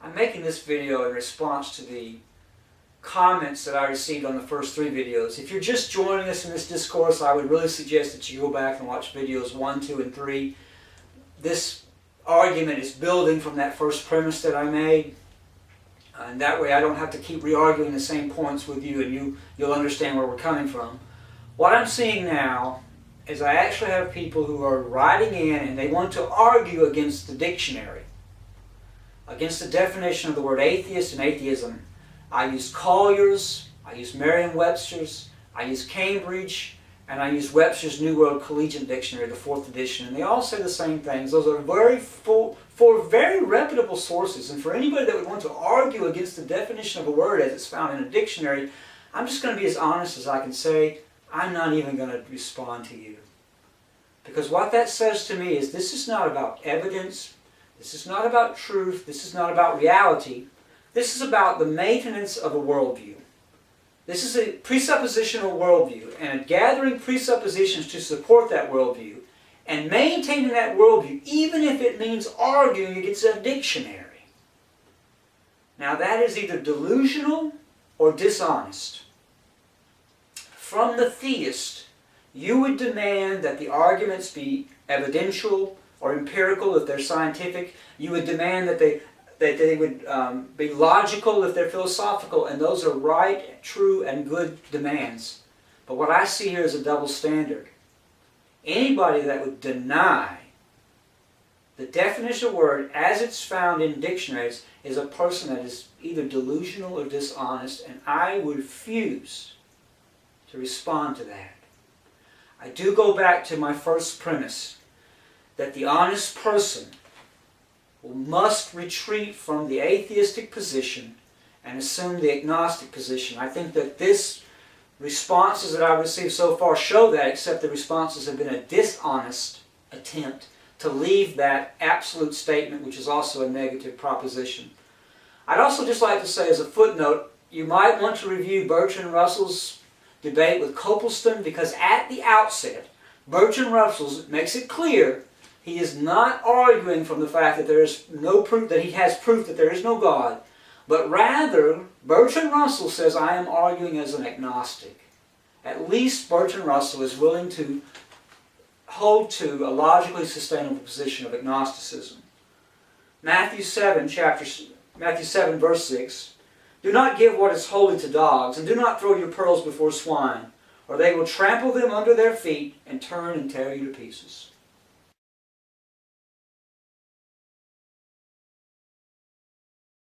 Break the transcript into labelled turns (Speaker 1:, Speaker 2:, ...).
Speaker 1: I'm making this video in response to the comments that I received on the first 3 videos. If you're just joining us in this discourse, I would really suggest that you go back and watch videos 1, 2, and 3. This argument is building from that first premise that I made. And that way I don't have to keep re-arguing the same points with you, and you'll understand where we're coming from. What I'm seeing now is I actually have people who are writing in and they want to argue against the dictionary, against the definition of the word atheist and atheism. I use Collier's, I use Merriam-Webster's, I use Cambridge, and I use Webster's New World Collegiate Dictionary, the 4th edition, and they all say the same things. Those are four very reputable sources, and for anybody that would want to argue against the definition of a word as it's found in a dictionary, I'm just going to be as honest as I can say. I'm not even going to respond to you. Because what that says to me is this is not about evidence, this is not about truth, this is not about reality. This is about the maintenance of a worldview. This is a presuppositional worldview, and gathering presuppositions to support that worldview, and maintaining that worldview, even if it means arguing against a dictionary. Now that is either delusional or dishonest. From the theist, you would demand that the arguments be evidential or empirical if they're scientific. You would demand that they would be logical if they're philosophical, and those are right, true, and good demands. But what I see here is a double standard. Anybody that would deny the definition of word as it's found in dictionaries is a person that is either delusional or dishonest, and I would refuse to respond to that. I do go back to my first premise, that the honest person must retreat from the atheistic position and assume the agnostic position. I think that this responses that I've received so far show that, except the responses have been a dishonest attempt to leave that absolute statement, which is also a negative proposition. I'd also just like to say as a footnote, you might want to review Bertrand Russell's debate with Copleston, because at the outset, Bertrand Russell makes it clear he is not arguing from the fact that there is no proof, that he has proof that there is no God, but rather, Bertrand Russell says, I am arguing as an agnostic. At least Bertrand Russell is willing to hold to a logically sustainable position of agnosticism. Matthew 7 verse 6, do not give what is holy to dogs, and do not throw your pearls before swine, or they will trample them under their feet and turn and tear you to pieces.